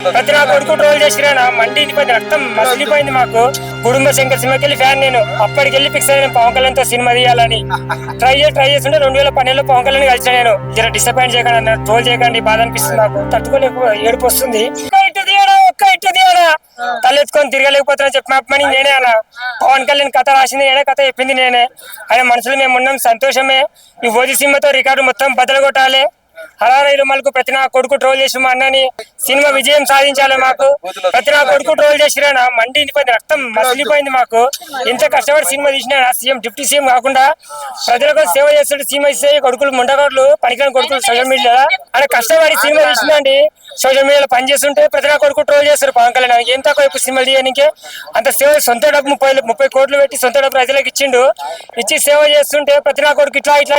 ప్రతి నా కొడుకు ట్రోల్ చేసిరా మండిపోయింది, రక్తం మసిలిపోయింది మాకు. కుటుంబ శంకర్ సినిమాకి వెళ్ళి ఫ్యాన్ నేను. అప్పటికి వెళ్ళి ఫిక్స్ అయ్యాను పవన్ కళ్యాణ్ తో సినిమా తీయాలని. ట్రై చేస్తుంటే 2012లో పవన్ కళ్యాణ్ కలిసిన నేను. జర డిసప్పాయింట్ చేయకండి అన్న, ట్రోల్ చేయకండి, బాధ అనిపిస్తుంది నాకు. తట్టుకోలేక ఏడుపు వస్తుంది. ఒక్క ఇట్టు తీయడా తలెత్తుకొని తిరగలేకపోతున్నా చెప్పమని నేనే అన్న. పవన్ కళ్యాణ్ కథ రాసింది నేనే, కథ చెప్పింది నేనే. ఆయన మనసులో మేము ఉన్నాం, సంతోషమే. ఈ ఓజీ సినిమాతో రికార్డు మొత్తం బద్దలు కొట్టాలి. హరారైలు మళ్ళీ ప్రతి నా కొడుకు ట్రోల్ చేసి మా అన్నని సినిమా విజయం సాధించాలి మాకు. ప్రతి నా కొడుకు ట్రోల్ చేసిరా మండిపోయింది, రక్తం మసిలిపోయింది మాకు. ఇంత కష్టపడి సినిమా తీసినా సీఎం డిప్యూటీ సీఎం కాకుండా ప్రజలకు సేవ చేస్తుంటే సినిమా ఇస్తే కొడుకులు ముండగోడ్లు పనికిరాని కొడుకులు సోషల్ మీడియా ఆయన కష్టపడి సినిమా తీసిందండి. సోషల్ మీడియాలో పనిచేస్తుంటే ప్రతి నా కొడుకు ట్రోల్ చేస్తారు పవన్ కళ్యాణ్. ఏం తక్కువ ఇప్పుడు సినిమా తీయడానికి అంత సేవ, సొంత డబ్బు 30 కోట్లు పెట్టి సొంత డబ్బు ప్రజలకు ఇచ్చిండు. ఇచ్చి సేవ చేస్తుంటే ప్రతి నా కొడుకు ఇట్లా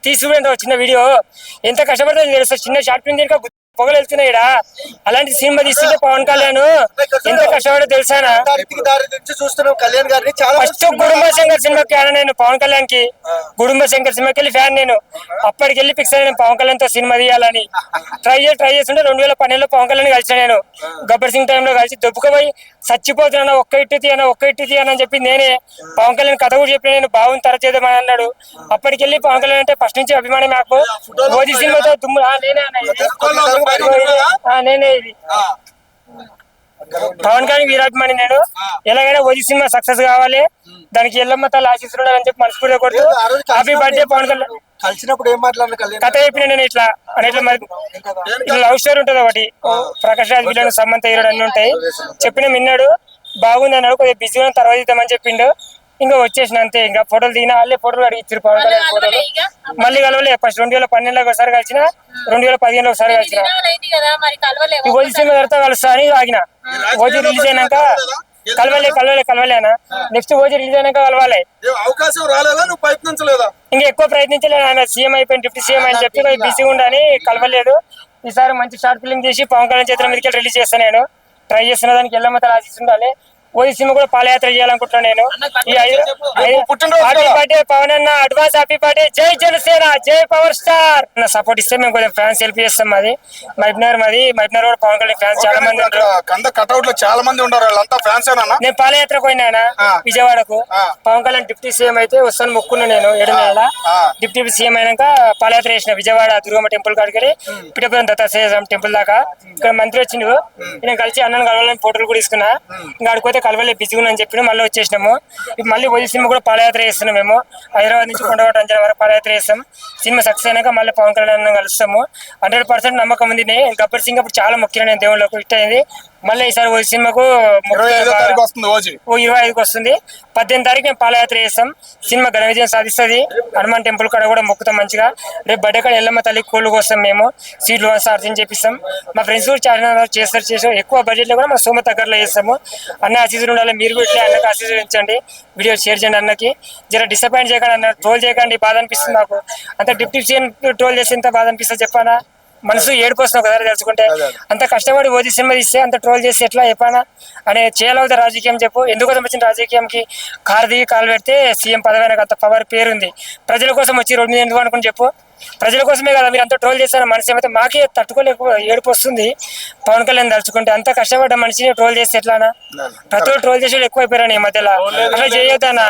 తీసుకుంటే చిన్న వీడియో ఎంత కష్టపడుతుంది తెలుసు. చిన్న షార్ట్ ఫిల్మ్ దీనికి పొగలు వెళ్తున్నాయి. అలాంటి సినిమా తీస్తుంటే పవన్ కళ్యాణ్ ఎంత కష్టపడో తెలుసానా. ఫస్ట్ కుటుంబ శంకర్ సినిమాకి ఆడ నేను పవన్ కళ్యాణ్ కి. కుటుంబ శంకర్ సినిమాకి వెళ్ళి ఫ్యాన్ నేను. అప్పటికి వెళ్ళి ఫిక్స్ అయ్యాను పవన్ కళ్యాణ్ తో సినిమా తీయాలని. ట్రై చేస్తుంటే 2012లో పవన్ కళ్యాణ్ కలిసిన నేను. గబ్బర్ సింగ్ టైంలో కలిసి దొబ్బుకుపోయి చచ్చిపోతున్నా, ఒక్క ఇట్టు తీయని అని చెప్పి నేనే. పవన్ కళ్యాణ్ కథ కూడా చెప్పిన నేను, బాగుంది తర చేద్దామని అన్నాడు. అప్పటికి వెళ్ళి పవన్ కళ్యాణ్ అంటే ఫస్ట్ నుంచి అభిమానం నాకు. ఓజీ సినిమాతో దుమ్ము నేనే ఇది పవన్ కళ్యాణ్ వీరాభిమాని నేను. ఎలాగైనా ఓజీ సినిమా సక్సెస్ కావాలి, దానికి ఎల్లమ్మ తల్లి ఆశిస్తున్నాడని చెప్పి మనస్ఫూర్తిగా కొడుతూ హ్యాపీ బర్త్డే పవన్ కళ్యాణ్. కలిసినప్పుడు ఏం మాట్లాడారు? కథ చెప్పిన నేను ఇట్లా లవ్ స్టోరీ ఉంటుంది ఒకటి. ప్రకాష్ రాజ్ విలన్, సమంత హీరోడు అన్ని ఉంటాయి. చెప్పిన విన్నాడు, బాగుంది అన్నాడు. కొద్దిగా బిజీగా తర్వాత ఇద్దామని చెప్పిండు. ఇంకా వచ్చేసిన అంతే. ఇంకా ఫోటోలు దిగిన వాళ్ళే ఫోటోలు అడిగిచ్చారు పవన్ కళ్యాణ్ ఫోటోలు. మళ్ళీ కలవలే. ఫస్ట్ 2012లో ఒకసారి కలిసిన, 2015లో ఒకసారి కలిసిన. ఈ ఓజీ సినిమా తర్వాత కలుస్తా అని ఆగిన. ఓజీ రిలీజ్ అయినాక కలవలేనా. నెక్స్ట్ ఓజీ రిలీజ్ అయినాక కలవాలి. అవకాశం రాలేదా? నువ్వు ప్రయత్నించలేదా? ఇంకా ఎక్కువ ప్రయత్నించలేదు. ఆయన సీఎం అయిపోయింది, డిప్యూటీ సీఎం అని చెప్పి బిజీగా ఉండని కలవలేదు. ఈసారి మంచి షార్ట్ ఫిల్మ్ తీసి పవన్ కళ్యాణ్ చేతుల మీదకి రిలీజ్ చేస్తాను నేను. ట్రై చేస్తున్న దానికి ఎల్లమ్మ తల ఆశిస్తుండాలి. ఓజీ సినిమా కూడా పాదయాత్ర చేయాలనుకుంటున్నాను నేను. ఈ హ్యాపీ బర్త్డే పవన్ అన్న, అడ్వాన్స్ హ్యాపీ బర్త్డే. జై జనసేన, జై పవర్ స్టార్. సపోర్ట్ ఇస్తే మేము కొంచెం ఫ్యాన్స్ హెల్ప్ చేస్తాం. మాది మైబ్నగర్ కూడా పవన్ కళ్యాణ్ ఫ్యాన్స్ చాలా మంది ఉంటారు. చాలా మంది ఉంటారు. వాళ్ళంతా ఫ్యాన్స్. నేను పాదయాత్ర పోయినా విజయవాడకు. పవన్ కళ్యాణ్ డిప్యూటీ సీఎం అయితే వస్తాను మొక్కున్నా నేను. 7 నెలల డిప్యూటీ సీఎం అయినాక పాదయాత్ర చేసిన విజయవాడ దుర్గమ్మ టెంపుల్ కాడికి, పిఠాపురం దత్తాత్రేయ టెంపుల్ దాకా. ఇక్కడ మంత్రి వచ్చిండు, నేను కలిసి అన్నను కలవాలని ఫోటోలు కూడా తీసుకున్నా. ఇంకా ఆడిపోతే కలవలే, బిజీగా అని చెప్పి మళ్ళీ వచ్చేసినాము. ఇప్పుడు మళ్ళీ ఓజీ సినిమా కూడా పాదయాత్ర చేస్తున్నాం మేము. హైదరాబాద్ నుంచి కొండగట్ట అంచనా వరకు పాదయాత్ర చేస్తాం. సినిమా సక్సెస్ అయినాక మళ్ళీ పవన్ కళ్యాణ్ కలుస్తాము. 100% నమ్మకం ఉంది. గబ్బర్ సింగ్ అప్పుడు చాలా మొక్కిన నేను దేవుళ్ళకు, ఇష్ట అయింది. మళ్ళీ ఈసారి ఓజీ సినిమాకు 25కి వస్తుంది. 18వ తారీఖు మేము పాదయాత్ర చేస్తాం. సినిమా ఘన విజయం సాధిస్తుంది. హనుమాన్ టెంపుల్ కాడ కూడా మొక్కుతాం మంచిగా. రేపు బర్త్డే కాడ ఎల్లమ్మ తల్లి కోళ్ళు కోసం మేము సీట్లు సార్థం చేపిస్తాం. మా ఫ్రెండ్స్ కూడా చాలా చేస్తారు. ఎక్కువ బడ్జెట్ లో కూడా మా సోమ దగ్గరలో చేస్తాము. అన్న ఆశీస్సులు ఉండాలి, మీరు కూడా ఇట్లా అన్నకు ఆశీర్వదించండి. వీడియో షేర్ చేయండి అన్నకి. జర డిసప్పాయింట్ చేయకండి అన్న, ట్రోల్ చేయకండి, బాధ అనిపిస్తుంది నాకు. అంత డిప్యూటీ సీఎం ట్రోల్ చేసి ఎంత బాధ అనిపిస్తుంది చెప్పానా. మనసు ఏడుకొస్తుంది ఒకసారి తెలుసుకుంటే. అంత కష్టపడి ఓజీ సినిమా తీస్తే అంత ట్రోల్ చేస్తే ఎట్లా చెప్పానా. అనే చేయాలవుతా రాజకీయం చెప్పు. ఎందుకోసం వచ్చిన రాజకీయంకి? కారు దిగి కాలు పెడితే సీఎం పదవి అయినా అంత పవర్ పేరుంది. ప్రజల కోసం వచ్చి రోడ్డు మీద ఎందుకు అనుకుని చెప్పు. ప్రజల కోసమే కదా మీరు అంత ట్రోల్ చేస్తారో. మనిషి ఏమైతే మాకే తట్టుకోలేక ఏడుపు వస్తుంది పవన్ కళ్యాణ్ తలుచుకుంటే. అంత కష్టపడ్డ మనిషిని ట్రోల్ చేస్తే ఎట్లానా? ప్రతి ట్రోల్ చేసేది ఎక్కువైపోయారని ఈ మధ్యలో. అట్లా చేయొద్దనా.